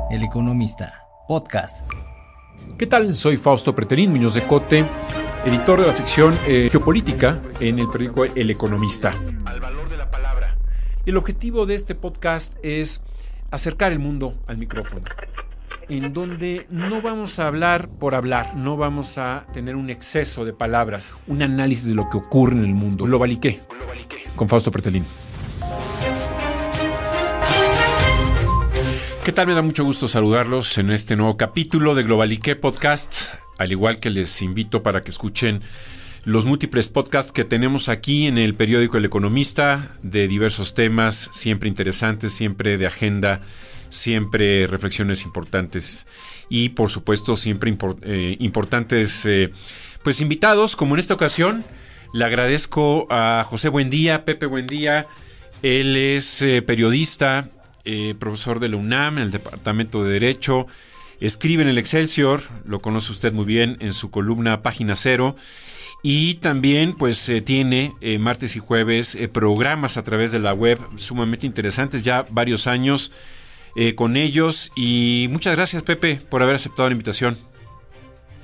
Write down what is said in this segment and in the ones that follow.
El Economista, podcast. ¿Qué tal? Soy Fausto Pretelín Muñoz de Cote, editor de la sección Geopolítica en el periódico El Economista. Al valor de la palabra. El objetivo de este podcast es acercar el mundo al micrófono, en donde no vamos a hablar por hablar, no vamos a tener un exceso de palabras, un análisis de lo que ocurre en el mundo. Globaliqué, con Fausto Pretelín. ¿Qué tal? Me da mucho gusto saludarlos en este nuevo capítulo de Globaliqué Podcast, al igual que les invito para que escuchen los múltiples podcasts que tenemos aquí en el periódico El Economista, de diversos temas, siempre interesantes, siempre de agenda, siempre reflexiones importantes y, por supuesto, siempre importantes pues invitados, como en esta ocasión. Le agradezco a José Buendía, Pepe Buendía. Él es periodista, profesor de la UNAM en el Departamento de Derecho, escribe en el Excelsior, lo conoce usted muy bien en su columna Página Cero, y también pues tiene martes y jueves programas a través de la web sumamente interesantes, ya varios años con ellos. Y muchas gracias, Pepe, por haber aceptado la invitación.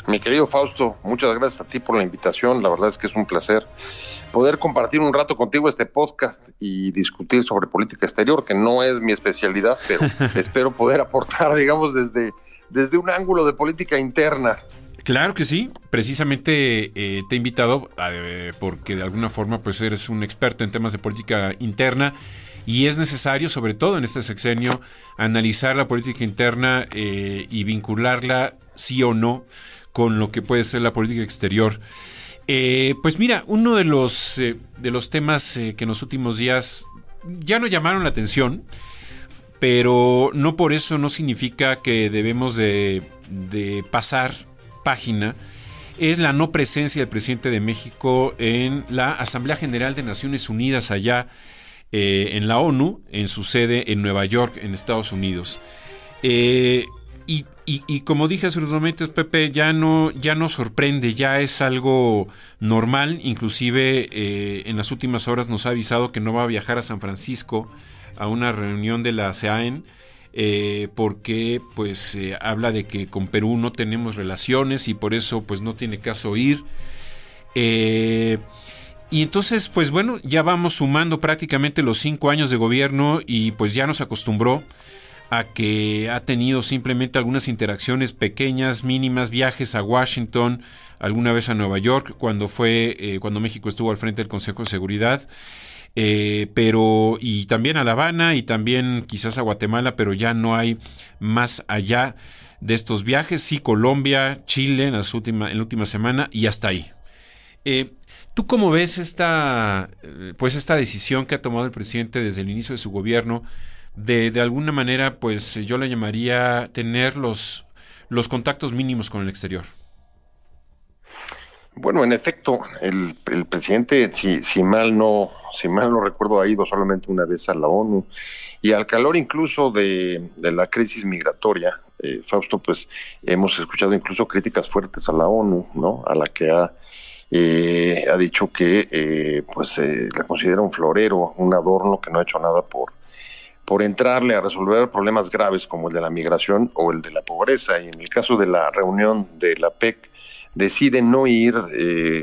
Mi querido Fausto, muchas gracias a ti por la invitación. La verdad es que es un placer poder compartir un rato contigo este podcast y discutir sobre política exterior, que no es mi especialidad, pero espero poder aportar, digamos, desde un ángulo de política interna. Claro que sí, precisamente te he invitado porque de alguna forma pues eres un experto en temas de política interna y es necesario, sobre todo en este sexenio, analizar la política interna y vincularla, sí o no, con lo que puede ser la política exterior. Pues mira, uno de los temas que en los últimos días ya no llamaron la atención, pero no por eso no significa que debemos de pasar página, es la no presencia del presidente de México en la Asamblea General de Naciones Unidas allá en la ONU, en su sede en Nueva York, en Estados Unidos. Y como dije hace unos momentos, Pepe, ya no sorprende, ya es algo normal. Inclusive en las últimas horas nos ha avisado que no va a viajar a San Francisco a una reunión de la ASEAN porque pues habla de que con Perú no tenemos relaciones y por eso pues no tiene caso ir. Y entonces pues bueno, ya vamos sumando prácticamente los 5 años de gobierno y pues ya nos acostumbró a que ha tenido simplemente algunas interacciones pequeñas, mínimas, viajes a Washington, alguna vez a Nueva York, cuando México estuvo al frente del Consejo de Seguridad, pero y también a La Habana y también quizás a Guatemala, pero ya no hay más allá de estos viajes. Sí, Colombia, Chile en la última semana y hasta ahí. ¿Tú cómo ves esta decisión que ha tomado el presidente desde el inicio de su gobierno? De alguna manera, pues yo le llamaría tener los contactos mínimos con el exterior. Bueno, en efecto, el presidente, si mal no recuerdo, ha ido solamente una vez a la ONU y al calor incluso de la crisis migratoria, Fausto, pues hemos escuchado incluso críticas fuertes a la ONU, ¿no? A la que ha dicho que la considera un florero, un adorno que no ha hecho nada por entrarle a resolver problemas graves como el de la migración o el de la pobreza. Y en el caso de la reunión de la PEC, decide no ir,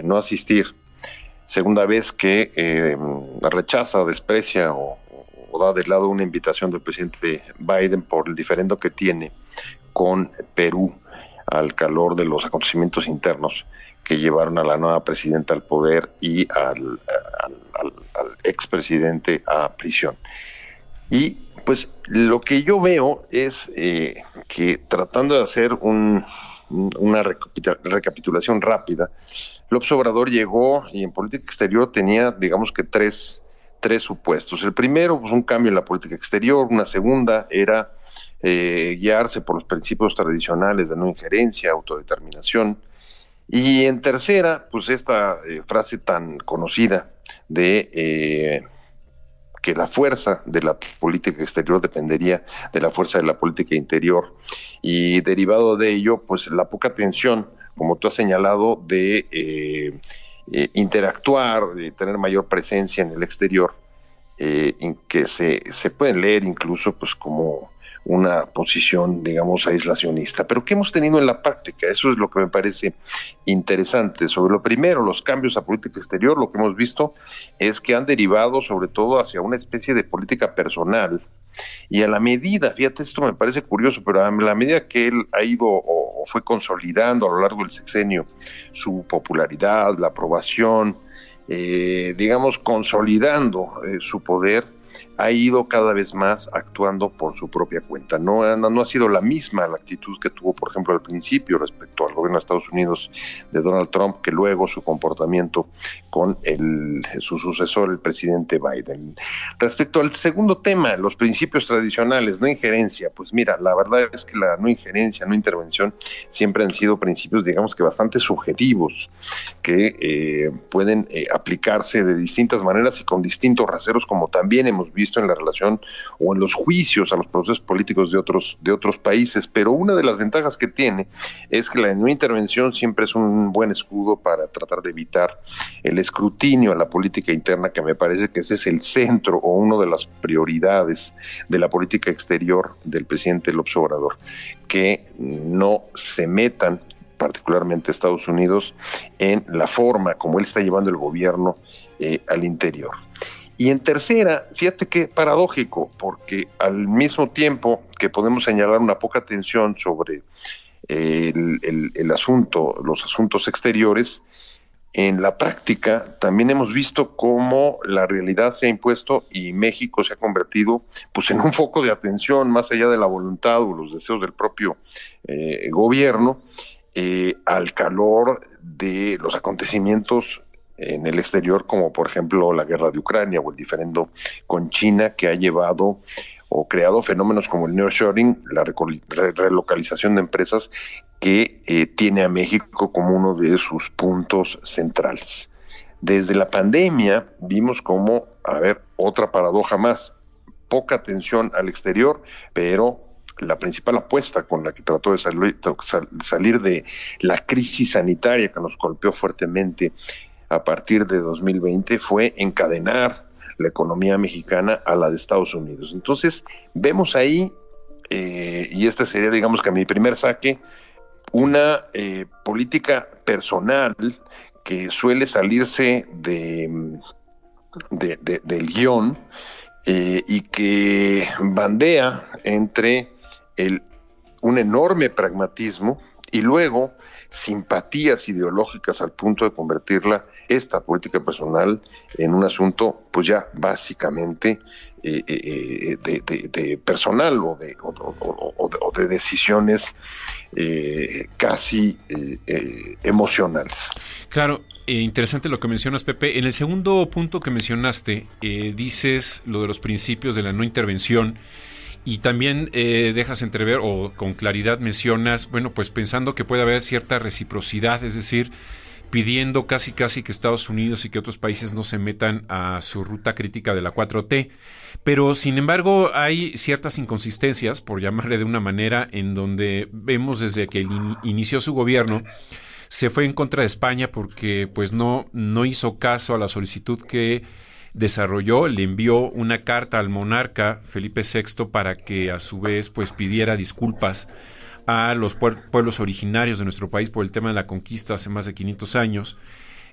no asistir. Segunda vez que rechaza, desprecia o da de lado una invitación del presidente Biden por el diferendo que tiene con Perú al calor de los acontecimientos internos que llevaron a la nueva presidenta al poder y al expresidente a prisión. Y pues lo que yo veo es que tratando de hacer una recapitulación rápida, López Obrador llegó y en política exterior tenía, digamos que tres supuestos. El primero, pues un cambio en la política exterior. Una segunda era guiarse por los principios tradicionales de no injerencia, autodeterminación. Y en tercera, pues esta frase tan conocida de que la fuerza de la política exterior dependería de la fuerza de la política interior, y derivado de ello, pues la poca atención, como tú has señalado, de interactuar, de tener mayor presencia en el exterior, en que se pueden leer incluso pues como una posición, digamos, aislacionista. Pero ¿qué hemos tenido en la práctica? Eso es lo que me parece interesante. Sobre lo primero, los cambios a política exterior, lo que hemos visto es que han derivado sobre todo hacia una especie de política personal. Y a la medida, fíjate, esto me parece curioso, pero a la medida que él ha ido o fue consolidando a lo largo del sexenio su popularidad, la aprobación, digamos, consolidando su poder, ha ido cada vez más actuando por su propia cuenta. No ha sido la misma la actitud que tuvo, por ejemplo, al principio respecto al gobierno de Estados Unidos de Donald Trump, que luego su comportamiento con su sucesor, el presidente Biden. Respecto al segundo tema, los principios tradicionales, no injerencia, pues mira, la verdad es que la no injerencia, no intervención, siempre han sido principios, digamos que bastante subjetivos, que pueden aplicarse de distintas maneras y con distintos raseros, como también hemos visto en la relación o en los juicios a los procesos políticos de otros países. Pero una de las ventajas que tiene es que la no intervención siempre es un buen escudo para tratar de evitar el escrutinio a la política interna, que me parece que ese es el centro o una de las prioridades de la política exterior del presidente López Obrador, que no se metan particularmente Estados Unidos en la forma como él está llevando el gobierno al interior. Y en tercera, fíjate qué paradójico, porque al mismo tiempo que podemos señalar una poca atención sobre el asunto, los asuntos exteriores, en la práctica también hemos visto cómo la realidad se ha impuesto y México se ha convertido pues en un foco de atención más allá de la voluntad o los deseos del propio gobierno, al calor de los acontecimientos en el exterior, como por ejemplo la guerra de Ucrania o el diferendo con China, que ha llevado o creado fenómenos como el nearshoring, la relocalización de empresas, que tiene a México como uno de sus puntos centrales. Desde la pandemia vimos como, otra paradoja más, poca atención al exterior, pero la principal apuesta con la que trató de salir de la crisis sanitaria que nos golpeó fuertemente a partir de 2020 fue encadenar la economía mexicana a la de Estados Unidos. Entonces, vemos ahí, y este sería, digamos que mi primer saque, una política personal que suele salirse del guión y que bandea entre un enorme pragmatismo y luego simpatías ideológicas al punto de convertirla, esta política personal, en un asunto pues ya básicamente de personal o de decisiones casi emocionales. Claro, interesante lo que mencionas, Pepe. En el segundo punto que mencionaste, dices lo de los principios de la no intervención. Y también dejas entrever o con claridad mencionas, bueno, pues pensando que puede haber cierta reciprocidad, es decir, pidiendo casi que Estados Unidos y que otros países no se metan a su ruta crítica de la 4T. Pero, sin embargo, hay ciertas inconsistencias, por llamarle de una manera, en donde vemos desde que inició su gobierno, se fue en contra de España porque pues no hizo caso a la solicitud que desarrolló, le envió una carta al monarca Felipe VI para que a su vez pues pidiera disculpas a los pueblos originarios de nuestro país por el tema de la conquista hace más de 500 años.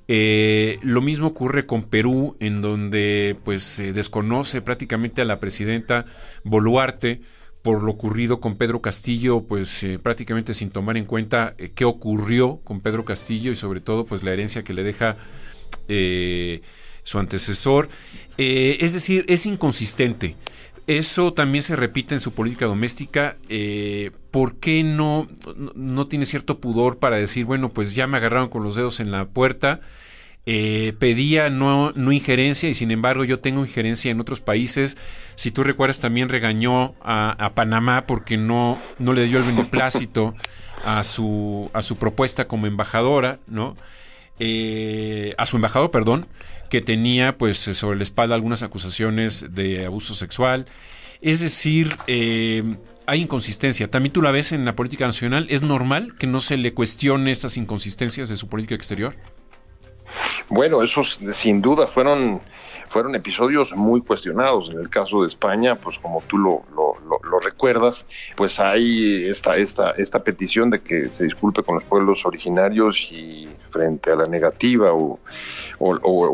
Lo mismo ocurre con Perú, en donde pues se desconoce prácticamente a la presidenta Boluarte por lo ocurrido con Pedro Castillo, pues prácticamente sin tomar en cuenta qué ocurrió con Pedro Castillo y sobre todo pues la herencia que le deja su antecesor, es decir, es inconsistente. Eso también se repite en su política doméstica. ¿Por qué no tiene cierto pudor para decir, bueno, pues ya me agarraron con los dedos en la puerta? Pedía no injerencia y sin embargo yo tengo injerencia en otros países. Si tú recuerdas, también regañó a Panamá porque no le dio el beneplácito a su propuesta como embajadora, ¿no? A su embajador, perdón, que tenía pues sobre la espalda algunas acusaciones de abuso sexual. Es decir, hay inconsistencia. También tú la ves en la política nacional. ¿Es normal que no se le cuestione estas inconsistencias de su política exterior? Bueno, esos sin duda fueron fueron episodios muy cuestionados. En el caso de España, pues como tú lo recuerdas, pues hay esta petición de que se disculpe con los pueblos originarios, y frente a la negativa o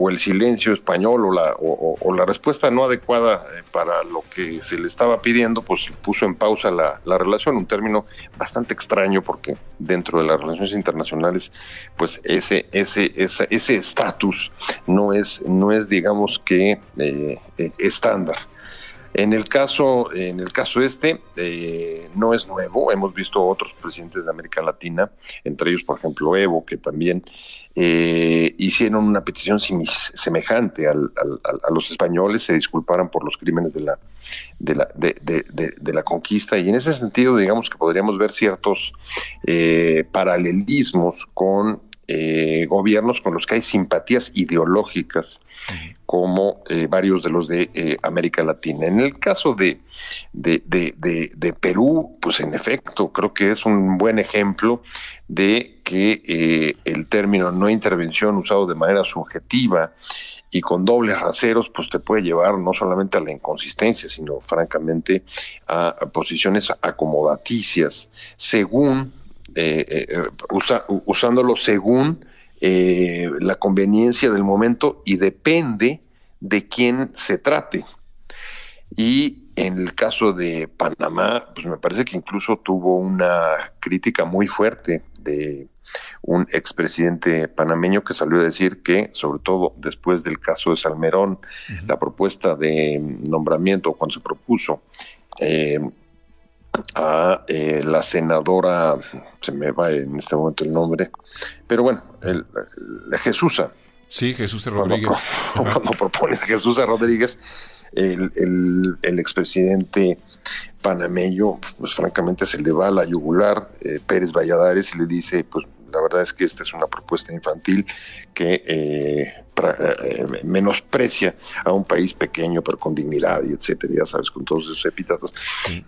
el silencio español o la respuesta no adecuada para lo que se le estaba pidiendo, pues puso en pausa la relación, un término bastante extraño porque dentro de las relaciones internacionales pues ese estatus no es digamos que estándar. En el caso no es nuevo. Hemos visto otros presidentes de América Latina, entre ellos, por ejemplo, Evo, que también hicieron una petición semejante a los españoles, se disculparan por los crímenes de la conquista, y en ese sentido, digamos que podríamos ver ciertos paralelismos con gobiernos con los que hay simpatías ideológicas, como varios de los de América Latina. En el caso de Perú, pues en efecto, creo que es un buen ejemplo de que el término no intervención usado de manera subjetiva y con dobles raseros, pues te puede llevar no solamente a la inconsistencia, sino francamente a posiciones acomodaticias, según usándolo según la conveniencia del momento, y depende de quién se trate. Y en el caso de Panamá, pues me parece que incluso tuvo una crítica muy fuerte de un expresidente panameño que salió a decir que, sobre todo después del caso de Salmerón, la propuesta de nombramiento, cuando se propuso a la senadora, se me va en este momento el nombre, pero bueno, Jesús. Sí, Jesús Rodríguez. Cuando propone a Jesús Rodríguez, el expresidente panameño, pues francamente se le va a la yugular Pérez Valladares y le dice, pues la verdad es que esta es una propuesta infantil que menosprecia a un país pequeño pero con dignidad y etcétera, ya sabes, con todos esos epítetos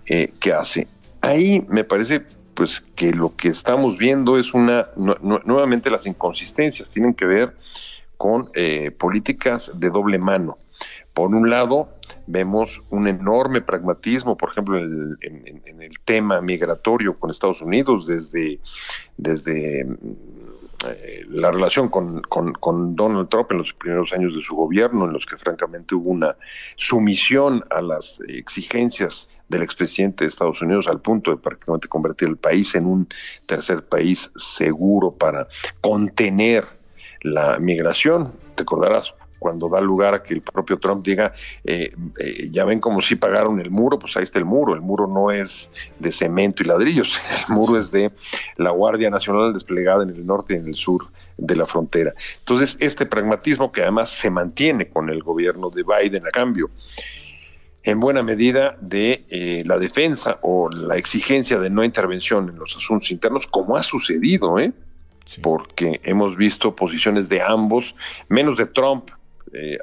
que hace. Ahí me parece pues que lo que estamos viendo es nuevamente las inconsistencias tienen que ver con políticas de doble mano. Por un lado, vemos un enorme pragmatismo, por ejemplo, en el tema migratorio con Estados Unidos, desde la relación con Donald Trump en los primeros años de su gobierno, en los que francamente hubo una sumisión a las exigencias del expresidente de Estados Unidos, al punto de prácticamente convertir el país en un tercer país seguro para contener la migración. Te acordarás cuando da lugar a que el propio Trump diga, ya ven como si pagaron el muro, pues ahí está el muro no es de cemento y ladrillos, el muro es de la Guardia Nacional desplegada en el norte y en el sur de la frontera. Entonces, este pragmatismo que además se mantiene con el gobierno de Biden a cambio, en buena medida de la defensa o la exigencia de no intervención en los asuntos internos, como ha sucedido, sí, porque hemos visto posiciones de ambos, menos de Trump,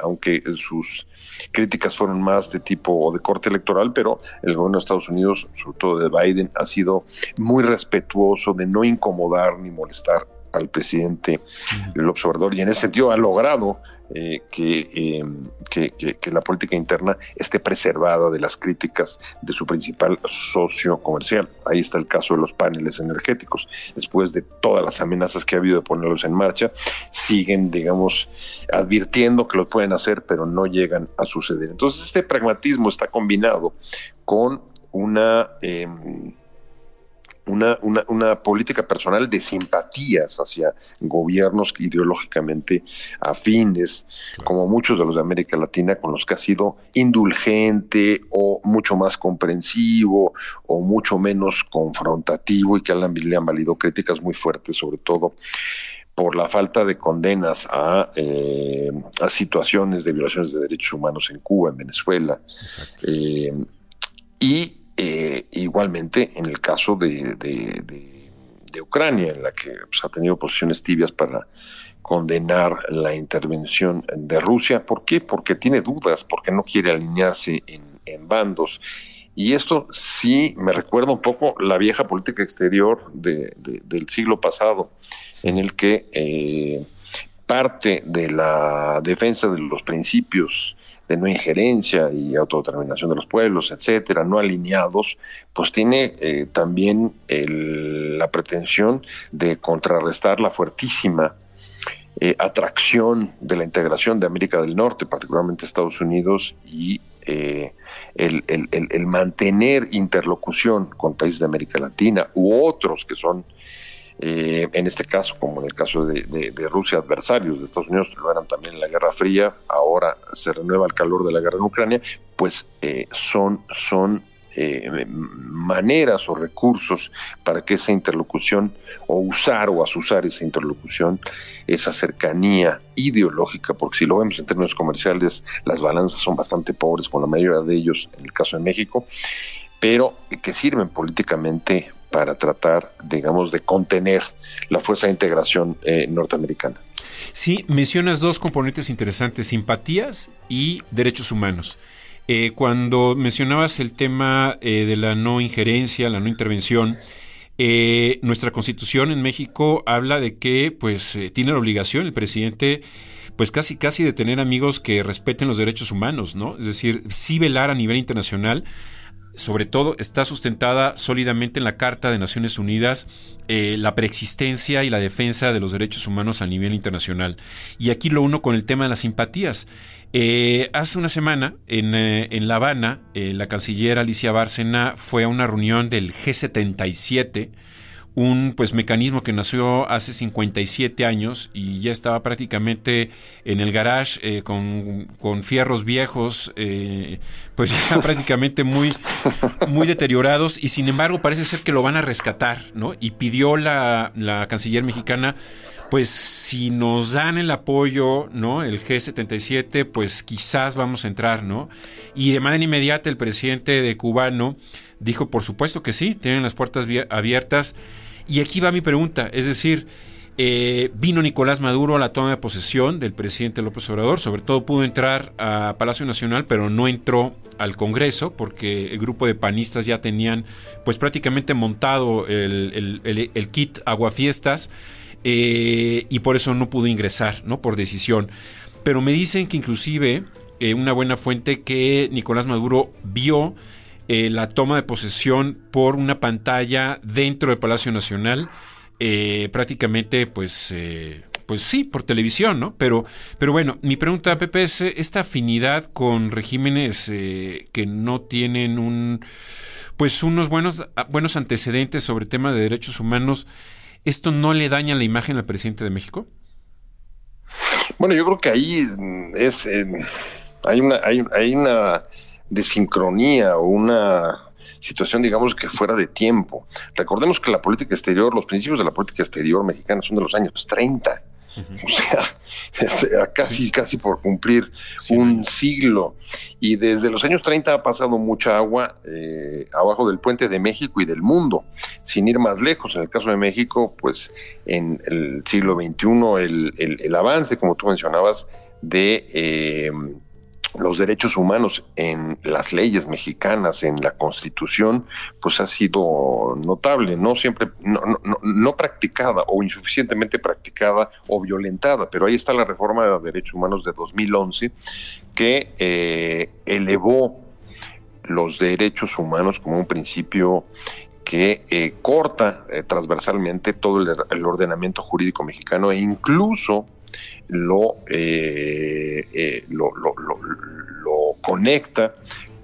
aunque sus críticas fueron más de tipo o de corte electoral, pero el gobierno de Estados Unidos, sobre todo de Biden, ha sido muy respetuoso de no incomodar ni molestar al presidente López Obrador, y en ese sentido ha logrado que la política interna esté preservada de las críticas de su principal socio comercial. Ahí está el caso de los paneles energéticos. Después de todas las amenazas que ha habido de ponerlos en marcha, siguen, digamos, advirtiendo que lo pueden hacer, pero no llegan a suceder. Entonces, este pragmatismo está combinado con una política personal de simpatías hacia gobiernos ideológicamente afines, como muchos de los de América Latina, con los que ha sido indulgente o mucho más comprensivo o mucho menos confrontativo, y que le han valido críticas muy fuertes, sobre todo por la falta de condenas a situaciones de violaciones de derechos humanos en Cuba, en Venezuela. Igualmente en el caso de Ucrania, en la que pues, ha tenido posiciones tibias para condenar la intervención de Rusia. ¿Por qué? Porque tiene dudas, porque no quiere alinearse en bandos. Y esto sí me recuerda un poco la vieja política exterior del siglo pasado, en el que parte de la defensa de los principios de no injerencia y autodeterminación de los pueblos, etcétera, no alineados, pues tiene también la pretensión de contrarrestar la fuertísima atracción de la integración de América del Norte, particularmente Estados Unidos, y el mantener interlocución con países de América Latina u otros que son, en este caso, como en el caso de Rusia, adversarios de Estados Unidos, que lo eran también en la Guerra Fría, ahora se renueva el calor de la guerra en Ucrania, pues son maneras o recursos para que esa interlocución, o usar o asusar esa interlocución, esa cercanía ideológica, porque si lo vemos en términos comerciales, las balanzas son bastante pobres con la mayoría de ellos, en el caso de México, pero que sirven políticamente para tratar, digamos, de contener la fuerza de integración norteamericana. Sí, mencionas dos componentes interesantes, simpatías y derechos humanos. Cuando mencionabas el tema de la no injerencia, la no intervención, nuestra Constitución en México habla de que pues tiene la obligación el presidente pues casi de tener amigos que respeten los derechos humanos, ¿no? Es decir, sí velar a nivel internacional. Sobre todo está sustentada sólidamente en la Carta de Naciones Unidas la preexistencia y la defensa de los derechos humanos a nivel internacional. Y aquí lo uno con el tema de las simpatías. Hace una semana en La Habana, la canciller Alicia Bárcena fue a una reunión del G77, un pues mecanismo que nació hace 57 años y ya estaba prácticamente en el garage con fierros viejos, pues ya prácticamente muy deteriorados, y sin embargo parece ser que lo van a rescatar, ¿no? Y pidió la canciller mexicana, pues si nos dan el apoyo, ¿no? El G77, pues quizás vamos a entrar, ¿no? Y de manera inmediata el presidente de cubano dijo, por supuesto que sí, tienen las puertas abiertas. Y aquí va mi pregunta, es decir, vino Nicolás Maduro a la toma de posesión del presidente López Obrador, sobre todo pudo entrar a Palacio Nacional, pero no entró al Congreso porque el grupo de panistas ya tenían pues prácticamente montado el kit aguafiestas, y por eso no pudo ingresar, ¿no? Por decisión. Pero me dicen que inclusive una buena fuente que Nicolás Maduro vio la toma de posesión por una pantalla dentro del Palacio Nacional, prácticamente pues sí, por televisión, ¿no? Pero bueno, mi pregunta, Pepe, es esta afinidad con regímenes que no tienen unos buenos antecedentes sobre tema de derechos humanos, ¿esto no le daña la imagen al presidente de México? Bueno, yo creo que ahí hay una desincronía o una situación, digamos, que fuera de tiempo. Recordemos que la política exterior, los principios de la política exterior mexicana son de los años 30. O sea, casi por cumplir un siglo. Y desde los años 30 ha pasado mucha agua abajo del puente de México y del mundo. Sin ir más lejos, en el caso de México, pues en el siglo XXI el avance, como tú mencionabas, de los derechos humanos en las leyes mexicanas, en la Constitución, pues ha sido notable, no siempre, no practicada o insuficientemente practicada o violentada, pero ahí está la reforma de derechos humanos de 2011 que elevó los derechos humanos como un principio que corta transversalmente todo el ordenamiento jurídico mexicano e incluso lo conecta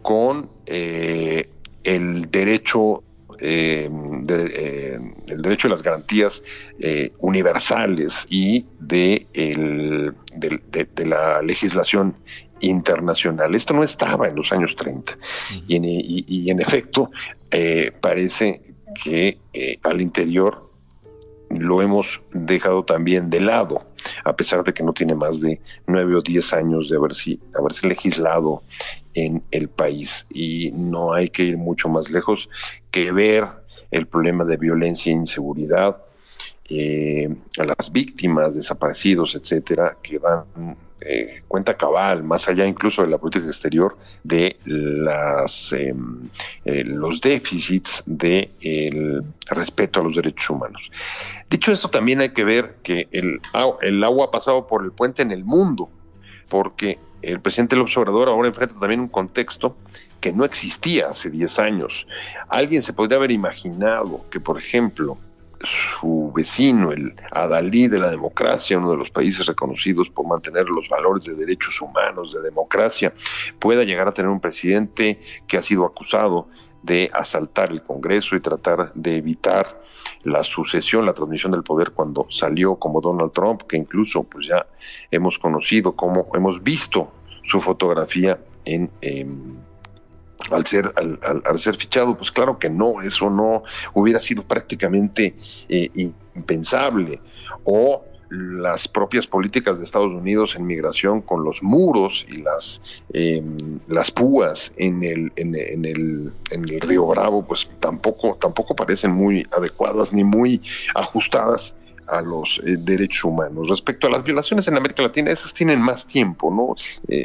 con el derecho el derecho de las garantías universales y de la legislación internacional. Esto no estaba en los años 30 y en efecto parece que al interior lo hemos dejado también de lado, a pesar de que no tiene más de 9 o 10 años de haberse legislado en el país. Y no hay que ir mucho más lejos que ver el problema de violencia e inseguridad a las víctimas, desaparecidos, etcétera, que dan cuenta cabal, más allá incluso de la política exterior, de los déficits del respeto a los derechos humanos. Dicho esto, también hay que ver que el agua ha pasado por el puente en el mundo, porque el presidente López Obrador ahora enfrenta también un contexto que no existía hace 10 años. Alguien se podría haber imaginado que, por ejemplo, su vecino, el adalí de la democracia, uno de los países reconocidos por mantener los valores de derechos humanos, de democracia, pueda llegar a tener un presidente que ha sido acusado de asaltar el Congreso y tratar de evitar la sucesión, la transmisión del poder cuando salió como Donald Trump, que incluso pues ya hemos conocido, hemos visto su fotografía al ser fichado. Pues claro que no, eso no hubiera sido prácticamente impensable. O las propias políticas de Estados Unidos en migración, con los muros y las púas en el río Bravo, pues tampoco parecen muy adecuadas ni muy ajustadas a los derechos humanos. Respecto a las violaciones en América Latina, esas tienen más tiempo, ¿no?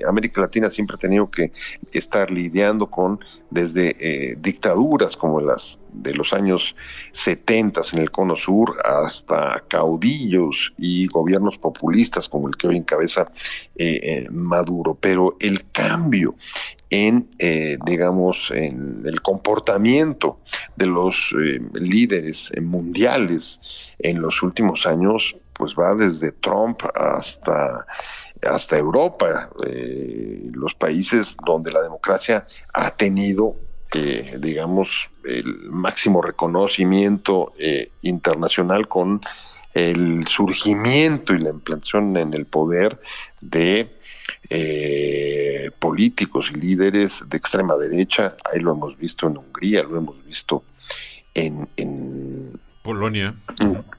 América Latina siempre ha tenido que estar lidiando con desde dictaduras como las de los años 70 en el Cono Sur, hasta caudillos y gobiernos populistas como el que hoy encabeza Maduro. Pero el cambio en el comportamiento de los líderes mundiales en los últimos años, pues va desde Trump hasta Europa, los países donde la democracia ha tenido el máximo reconocimiento internacional, con el surgimiento y la implantación en el poder de políticos y líderes de extrema derecha. Ahí lo hemos visto en Hungría, lo hemos visto en Polonia,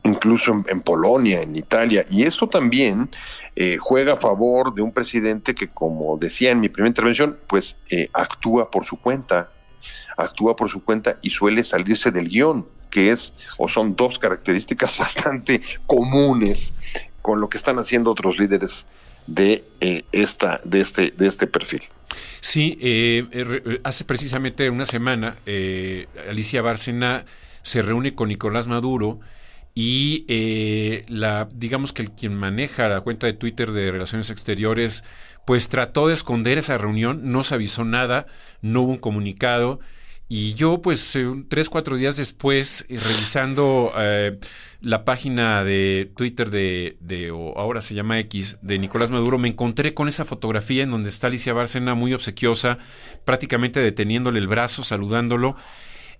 incluso en Polonia, en Italia. Y esto también juega a favor de un presidente que, como decía en mi primera intervención, pues actúa por su cuenta y suele salirse del guión, que son dos características bastante comunes con lo que están haciendo otros líderes de este perfil. Sí, hace precisamente una semana Alicia Bárcena se reúne con Nicolás Maduro y digamos que quien maneja la cuenta de Twitter de Relaciones Exteriores pues trató de esconder esa reunión, no se avisó nada, no hubo un comunicado. Y yo, pues, 3-4 días después, revisando la página de Twitter o ahora se llama X, de Nicolás Maduro, me encontré con esa fotografía en donde está Alicia Bárcena muy obsequiosa, prácticamente deteniéndole el brazo, saludándolo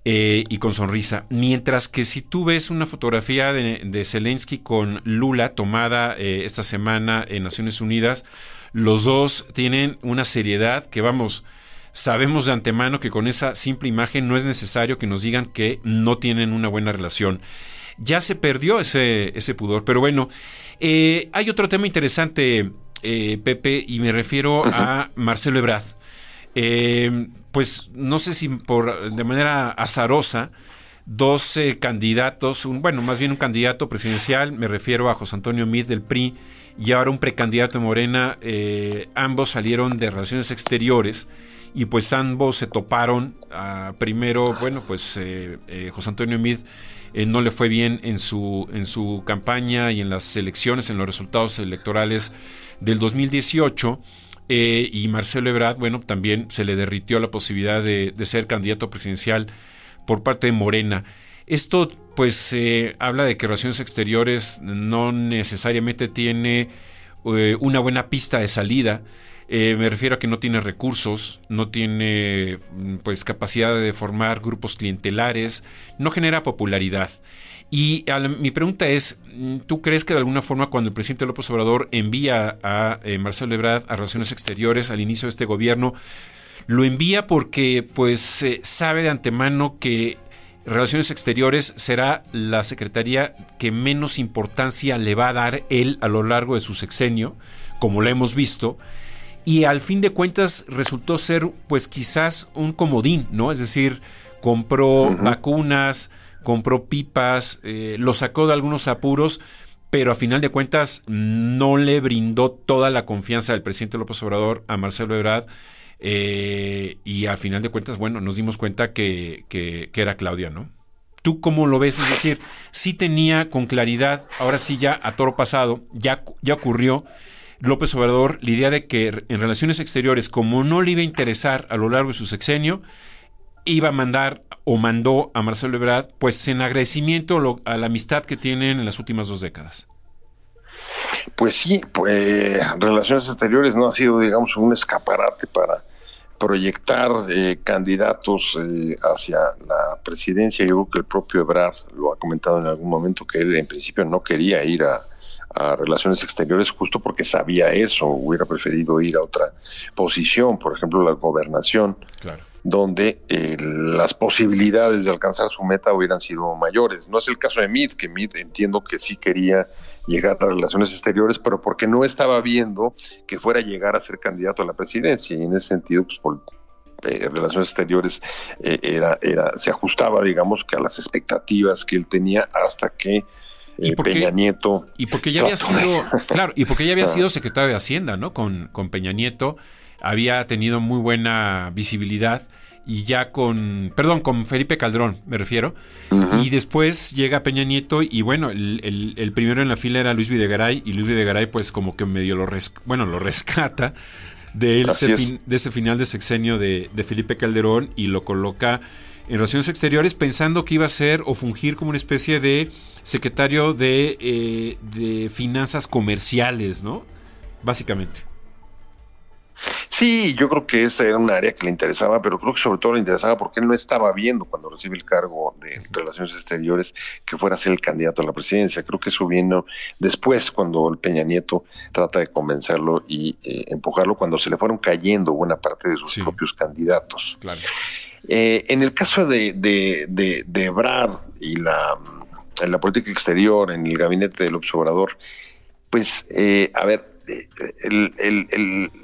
y con sonrisa. Mientras que si tú ves una fotografía de Zelensky con Lula tomada esta semana en Naciones Unidas, los dos tienen una seriedad que, vamos, sabemos de antemano que con esa simple imagen no es necesario que nos digan que no tienen una buena relación. Ya se perdió ese pudor. Pero bueno, hay otro tema interesante, Pepe, y me refiero a Marcelo Ebrard. Pues no sé si de manera azarosa, 12 candidatos, más bien un candidato presidencial, me refiero a José Antonio Meade del PRI, y ahora un precandidato de Morena, ambos salieron de Relaciones Exteriores, y pues ambos se toparon. Primero, José Antonio Meade no le fue bien en su campaña y en las elecciones, en los resultados electorales del 2018, y Marcelo Ebrard, también se le derritió la posibilidad de ser candidato presidencial por parte de Morena. Esto pues habla de que Relaciones Exteriores no necesariamente tiene una buena pista de salida. Me refiero a que no tiene recursos, no tiene pues capacidad de formar grupos clientelares, no genera popularidad. Y mi pregunta es, ¿tú crees que de alguna forma cuando el presidente López Obrador envía a Marcelo Ebrard a Relaciones Exteriores al inicio de este gobierno, lo envía porque pues sabe de antemano que Relaciones Exteriores será la secretaría que menos importancia le va a dar él a lo largo de su sexenio, como lo hemos visto? Y al fin de cuentas resultó ser pues quizás un comodín, ¿no? Es decir, compró vacunas, compró pipas, lo sacó de algunos apuros, pero a final de cuentas no le brindó toda la confianza del presidente López Obrador a Marcelo Ebrard, y a final de cuentas, bueno, nos dimos cuenta que era Claudia, ¿no? ¿Tú cómo lo ves? Es decir, sí tenía con claridad, ahora sí ya a toro pasado, ya ocurrió, López Obrador la idea de que en relaciones exteriores, como no le iba a interesar a lo largo de su sexenio, iba a mandar o mandó a Marcelo Ebrard, pues en agradecimiento a la amistad que tienen en las últimas 2 décadas. Pues sí, pues Relaciones Exteriores no ha sido, digamos, un escaparate para proyectar candidatos hacia la presidencia. Yo creo que el propio Ebrard lo ha comentado en algún momento, que él en principio no quería ir a Relaciones Exteriores justo porque sabía eso, hubiera preferido ir a otra posición, por ejemplo la gobernación, claro, donde las posibilidades de alcanzar su meta hubieran sido mayores. No es el caso de Meade, que Meade entiendo que sí quería llegar a Relaciones Exteriores, pero porque no estaba viendo que fuera a llegar a ser candidato a la presidencia, y en ese sentido, pues por Relaciones Exteriores se ajustaba, digamos, que a las expectativas que él tenía hasta que Peña Nieto. Y porque ya había sido, claro, y porque ya había sido secretario de Hacienda, ¿no? Con Peña Nieto había tenido muy buena visibilidad, y ya con Felipe Calderón, me refiero. Uh-huh. Y después llega Peña Nieto, y bueno, el primero en la fila era Luis Videgaray, y Luis Videgaray pues como que medio lo rescata de ese final de sexenio de Felipe Calderón, y lo coloca en Relaciones Exteriores, pensando que iba a ser o fungir como una especie de secretario de finanzas comerciales, ¿no? Básicamente. Sí, yo creo que esa era un área que le interesaba, pero creo que sobre todo le interesaba porque él no estaba viendo, cuando recibe el cargo de Relaciones Exteriores, que fuera a ser el candidato a la presidencia. Creo que eso vino después, cuando el Peña Nieto trata de convencerlo y empujarlo, cuando se le fueron cayendo buena parte de sus propios candidatos. Claro. En el caso de Ebrard y la política exterior en el gabinete de López Obrador, pues,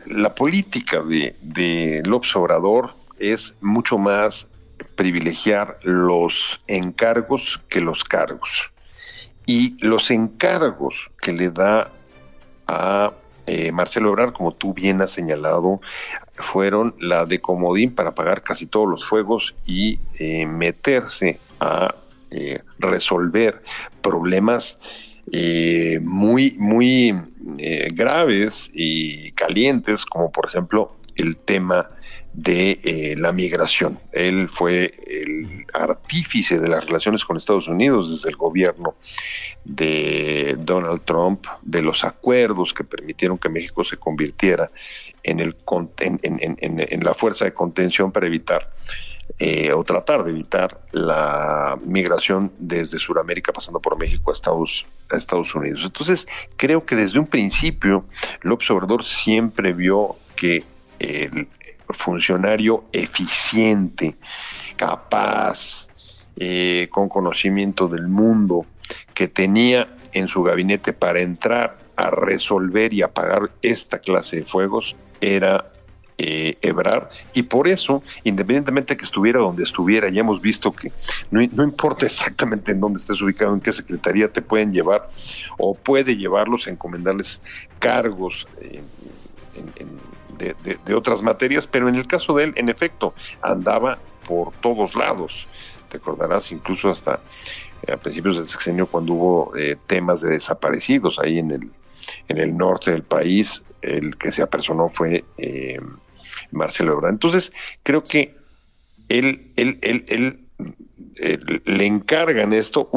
la política de López Obrador es mucho más privilegiar los encargos que los cargos. Y los encargos que le da a Marcelo Ebrard, como tú bien has señalado, fueron la de comodín para pagar casi todos los fuegos y meterse a resolver problemas muy graves y calientes, como por ejemplo el tema de la migración. Él fue el artífice de las relaciones con Estados Unidos desde el gobierno de Donald Trump, de los acuerdos que permitieron que México se convirtiera en la fuerza de contención para evitar o tratar de evitar la migración desde Sudamérica pasando por México a Estados Unidos. Entonces, creo que desde un principio López Obrador siempre vio que el funcionario eficiente, capaz, con conocimiento del mundo, que tenía en su gabinete para entrar a resolver y apagar esta clase de fuegos era Ebrard, y por eso, independientemente de que estuviera donde estuviera, ya hemos visto que no importa exactamente en dónde estés ubicado, en qué secretaría te pueden llevar, o puede llevarlos, encomendarles cargos de otras materias, pero en el caso de él, en efecto, andaba por todos lados. Te acordarás incluso hasta a principios del sexenio, cuando hubo temas de desaparecidos ahí en el norte del país. El que se apersonó fue Marcelo Ebrard. Entonces, creo que él le encargan esto,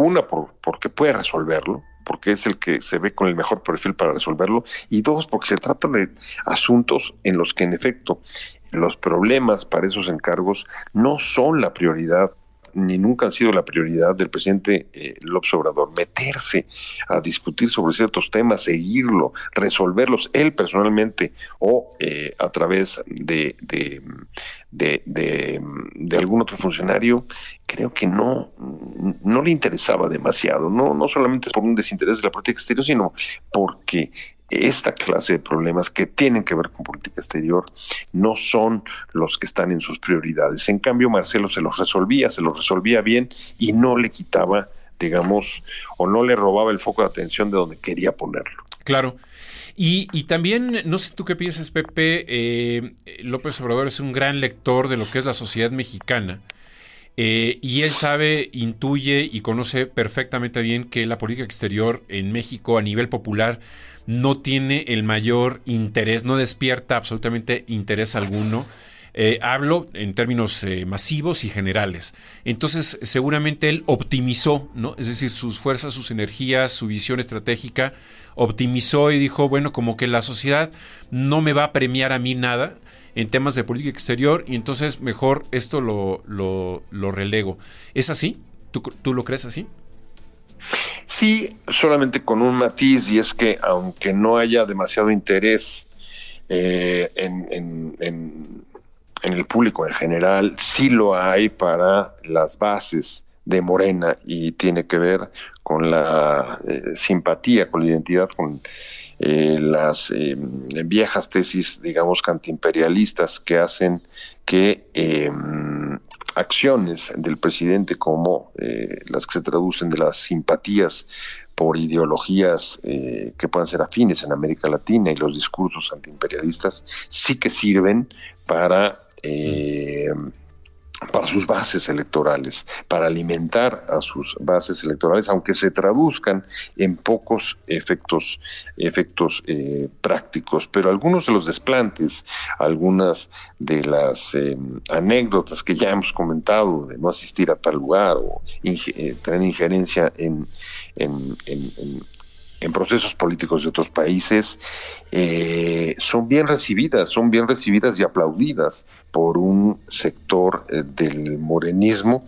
porque puede resolverlo, porque es el que se ve con el mejor perfil para resolverlo, y dos, porque se trata de asuntos en los que, en efecto, los problemas para esos encargos no son la prioridad, ni nunca han sido la prioridad del presidente López Obrador. Meterse a discutir sobre ciertos temas, seguirlo, resolverlos él personalmente o a través de algún otro funcionario, creo que no le interesaba demasiado. No solamente es por un desinterés de la política exterior, sino porque esta clase de problemas que tienen que ver con política exterior no son los que están en sus prioridades. En cambio, Marcelo se los resolvía bien y no le quitaba, digamos, o no le robaba el foco de atención de donde quería ponerlo. Claro. Y también, no sé tú qué piensas, Pepe, López Obrador es un gran lector de lo que es la sociedad mexicana. Y él sabe, intuye y conoce perfectamente bien que la política exterior en México a nivel popular no tiene el mayor interés, no despierta absolutamente interés alguno. Hablo en términos masivos y generales. Entonces, seguramente él optimizó, ¿no? Es decir, sus fuerzas, sus energías, su visión estratégica, optimizó y dijo, bueno, como que la sociedad no me va a premiar a mí nada en temas de política exterior, y entonces mejor esto lo relego. ¿Es así? ¿Tú lo crees así? Sí, solamente con un matiz, y es que aunque no haya demasiado interés en el público en general, sí lo hay para las bases de Morena, y tiene que ver con la simpatía, con la identidad, con las viejas tesis, digamos, antiimperialistas que hacen que acciones del presidente como las que se traducen de las simpatías por ideologías que puedan ser afines en América Latina, y los discursos antiimperialistas sí que sirven para sus bases electorales, para alimentar a sus bases electorales, aunque se traduzcan en pocos efectos prácticos. Pero algunos de los desplantes, algunas de las anécdotas que ya hemos comentado, de no asistir a tal lugar o tener injerencia en procesos políticos de otros países, son bien recibidas y aplaudidas por un sector del morenismo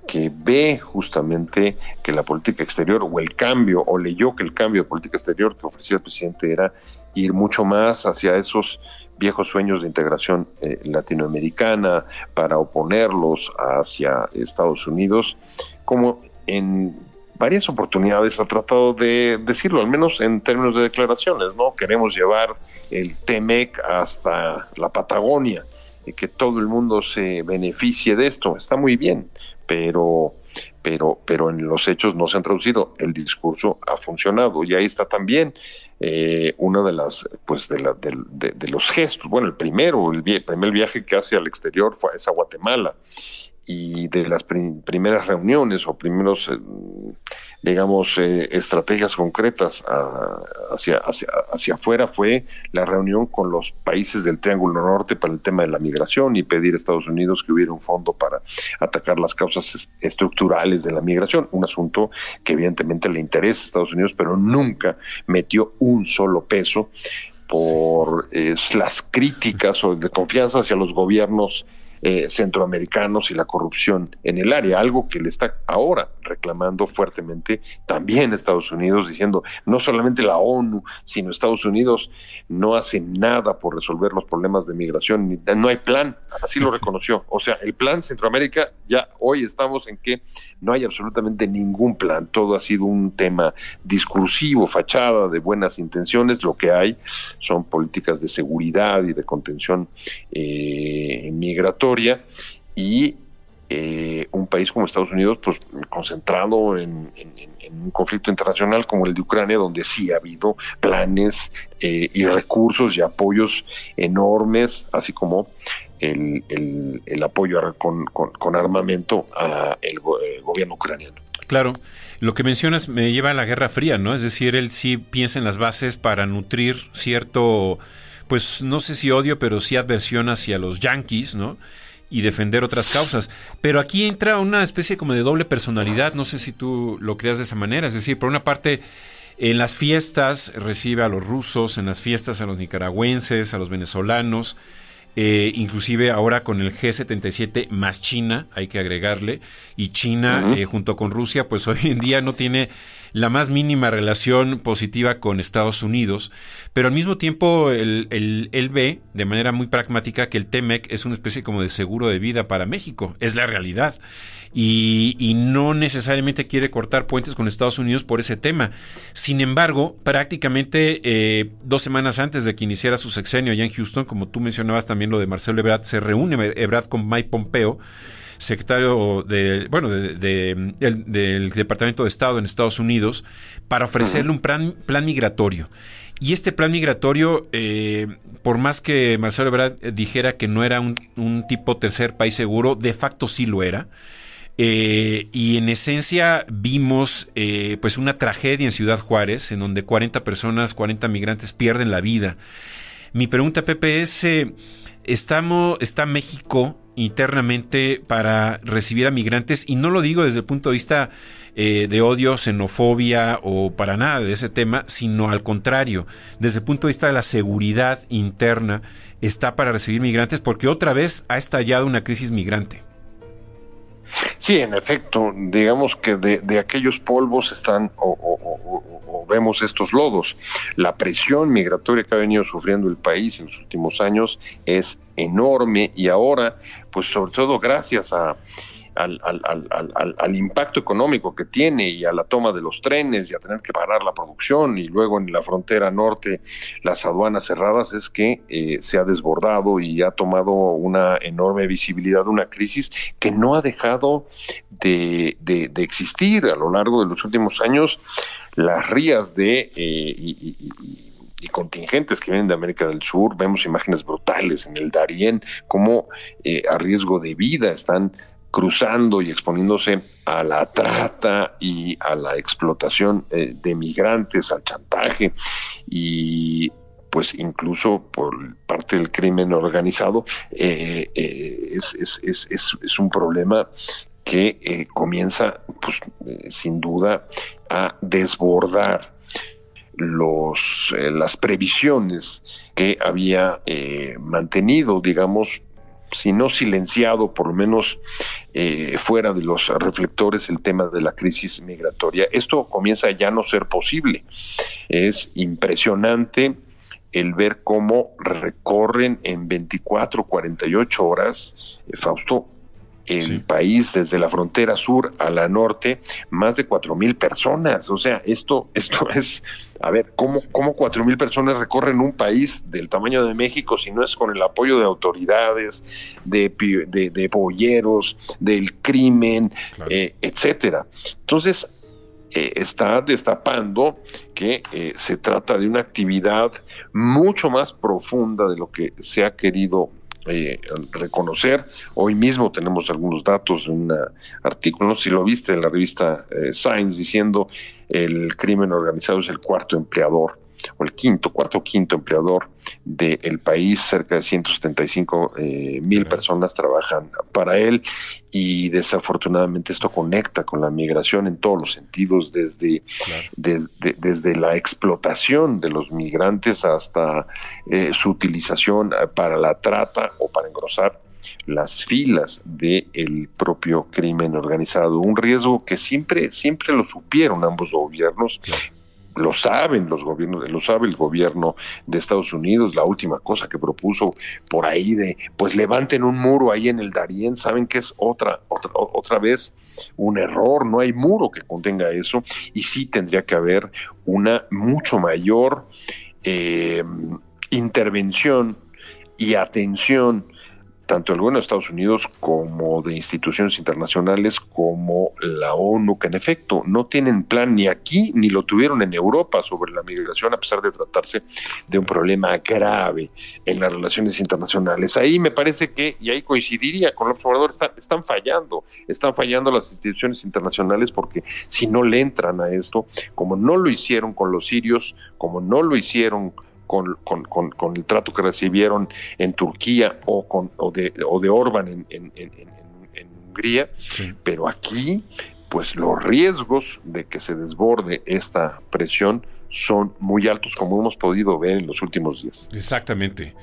que ve justamente que la política exterior o leyó que el cambio de política exterior que ofrecía el presidente era ir mucho más hacia esos viejos sueños de integración latinoamericana, para oponerlos hacia Estados Unidos, como en varias oportunidades ha tratado de decirlo, al menos en términos de declaraciones, ¿no? Queremos llevar el TEMEC hasta la Patagonia y que todo el mundo se beneficie de esto. Está muy bien, pero en los hechos no se han traducido. El discurso ha funcionado, y ahí está también uno de los gestos. Bueno, el primer viaje que hace al exterior es a Guatemala, y de las primeras reuniones o primeros, estrategias concretas hacia afuera fue la reunión con los países del Triángulo Norte para el tema de la migración, y pedir a Estados Unidos que hubiera un fondo para atacar las causas estructurales de la migración, un asunto que evidentemente le interesa a Estados Unidos, pero nunca metió un solo peso por las críticas o de confianza hacia los gobiernos centroamericanos y la corrupción en el área, algo que le está ahora reclamando fuertemente también Estados Unidos, diciendo no solamente la ONU, sino Estados Unidos no hace nada por resolver los problemas de migración, no hay plan, así lo reconoció. O sea, el plan Centroamérica, ya hoy estamos en que no hay absolutamente ningún plan, todo ha sido un tema discursivo, fachada, de buenas intenciones. Lo que hay son políticas de seguridad y de contención migratoria, y un país como Estados Unidos, pues concentrado en un conflicto internacional como el de Ucrania, donde sí ha habido planes y recursos y apoyos enormes, así como el apoyo con armamento al gobierno ucraniano. Claro, lo que mencionas me lleva a la Guerra Fría, ¿no? Es decir, él sí piensa en las bases para nutrir cierto, pues no sé si odio, pero sí adversión hacia los yanquis, ¿no? Y defender otras causas. Pero aquí entra una especie como de doble personalidad, no sé si tú lo creas de esa manera. Es decir, por una parte, en las fiestas recibe a los rusos, en las fiestas a los nicaragüenses, a los venezolanos, inclusive ahora con el G77 más China, hay que agregarle, y China junto con Rusia, pues hoy en día no tiene la más mínima relación positiva con Estados Unidos, pero al mismo tiempo él ve de manera muy pragmática que el TEMEC es una especie como de seguro de vida para México, es la realidad. y no necesariamente quiere cortar puentes con Estados Unidos por ese tema. Sin embargo, prácticamente 2 semanas antes de que iniciara su sexenio allá en Houston, como tú mencionabas también lo de Marcelo Ebrard, se reúne Ebrard con Mike Pompeo, secretario del Departamento de Estado en Estados Unidos, para ofrecerle un plan migratorio. Y este plan migratorio, por más que Marcelo Ebrard dijera que no era un tipo tercer país seguro, de facto sí lo era. Y en esencia vimos pues una tragedia en Ciudad Juárez, en donde 40 migrantes pierden la vida. Mi pregunta, Pepe, es, ¿está México internamente para recibir a migrantes? Y no lo digo desde el punto de vista de odio, xenofobia o para nada de ese tema, sino al contrario, desde el punto de vista de la seguridad interna, ¿está para recibir migrantes? Porque otra vez ha estallado una crisis migrante. Sí, en efecto, digamos que de aquellos polvos están o vemos estos lodos. La presión migratoria que ha venido sufriendo el país en los últimos años es enorme, y ahora, pues sobre todo gracias al impacto económico que tiene y a la toma de los trenes y a tener que parar la producción, y luego en la frontera norte las aduanas cerradas, es que se ha desbordado y ha tomado una enorme visibilidad, una crisis que no ha dejado de existir a lo largo de los últimos años. Las rías y contingentes que vienen de América del Sur, vemos imágenes brutales en el Darién, como a riesgo de vida están cruzando y exponiéndose a la trata y a la explotación de migrantes, al chantaje, y pues incluso por parte del crimen organizado. Es un problema que comienza, pues, sin duda, a desbordar las previsiones que había mantenido, digamos, si no silenciado, por lo menos fuera de los reflectores, el tema de la crisis migratoria. Esto comienza ya a no ser posible. Es impresionante el ver cómo recorren en 24, 48 horas, Fausto, el país desde la frontera sur a la norte, más de 4,000 personas. O sea, esto es, a ver, ¿cómo 4,000 personas recorren un país del tamaño de México si no es con el apoyo de autoridades, de polleros, del crimen, claro, etcétera? Entonces, está destapando que se trata de una actividad mucho más profunda de lo que se ha querido reconocer. Hoy mismo tenemos algunos datos de un artículo, no sé si lo viste, en la revista Science, diciendo el crimen organizado es el cuarto empleador, o el cuarto o quinto empleador del país. Cerca de 175,000 personas trabajan para él, y desafortunadamente esto conecta con la migración en todos los sentidos, desde la explotación de los migrantes hasta su utilización para la trata o para engrosar las filas del propio crimen organizado. Un riesgo que siempre lo supieron ambos gobiernos. Lo saben los gobiernos, lo sabe el gobierno de Estados Unidos. La última cosa que propuso por ahí de, pues levanten un muro ahí en el Darién, saben que es otra vez un error. No hay muro que contenga eso, y sí tendría que haber una mucho mayor intervención y atención, tanto del gobierno de Estados Unidos como de instituciones internacionales como la ONU, que en efecto no tienen plan ni aquí ni lo tuvieron en Europa sobre la migración, a pesar de tratarse de un problema grave en las relaciones internacionales. Ahí me parece que, y ahí coincidiría con López Obrador, están fallando las instituciones internacionales, porque si no le entran a esto, como no lo hicieron con los sirios, como no lo hicieron con el trato que recibieron en Turquía o de Orbán en Hungría, sí. Pero aquí, pues los riesgos de que se desborde esta presión son muy altos, como hemos podido ver en los últimos días. Exactamente.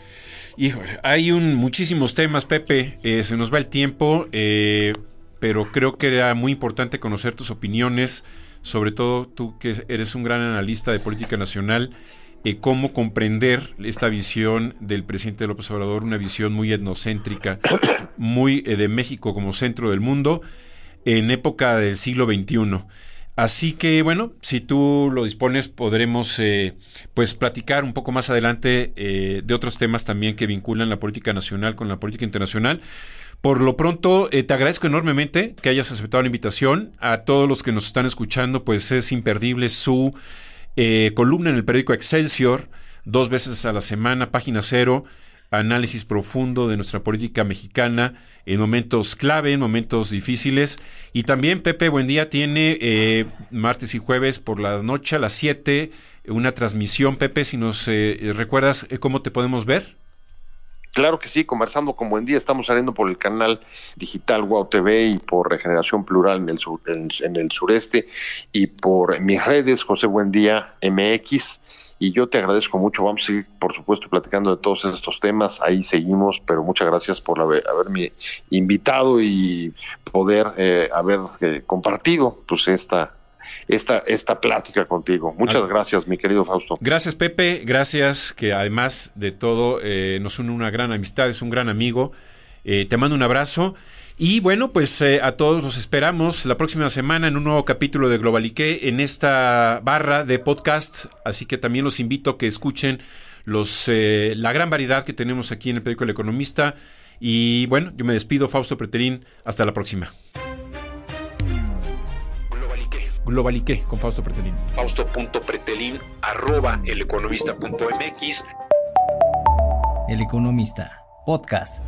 Híjole, hay muchísimos temas, Pepe, se nos va el tiempo, pero creo que era muy importante conocer tus opiniones, sobre todo tú que eres un gran analista de política nacional. Cómo comprender esta visión del presidente López Obrador, una visión muy etnocéntrica, muy de México como centro del mundo. en época del siglo XXI. Así que, bueno, si tú lo dispones, podremos pues platicar un poco más adelante de otros temas también que vinculan la política nacional con la política internacional. Por lo pronto, te agradezco enormemente que hayas aceptado la invitación. A todos los que nos están escuchando, pues es imperdible su columna en el periódico Excelsior, 2 veces a la semana, página 0, análisis profundo de nuestra política mexicana en momentos clave, en momentos difíciles. Y también Pepe Buendía tiene martes y jueves por la noche a las 7 una transmisión. Pepe, si nos recuerdas cómo te podemos ver. Claro que sí, Conversando con Buendía, estamos saliendo por el canal digital WOW TV y por Regeneración Plural en el sureste, y por mis redes, José Buendía MX. Y yo te agradezco mucho. Vamos a seguir, por supuesto, platicando de todos estos temas. Ahí seguimos, pero muchas gracias por haberme invitado y poder haber compartido pues esta plática contigo. Muchas gracias, mi querido Fausto. Gracias, Pepe. Gracias, que además de todo nos une una gran amistad, es un gran amigo. Te mando un abrazo. Y bueno, pues a todos los esperamos la próxima semana en un nuevo capítulo de Globaliqué en esta barra de podcast. Así que también los invito a que escuchen la gran variedad que tenemos aquí en el periódico El Economista. Y bueno, yo me despido, Fausto Pretelín. Hasta la próxima. Globaliqué con Fausto Pretelín. Fausto.pretelín@eleconomista.mx. El Economista, podcast.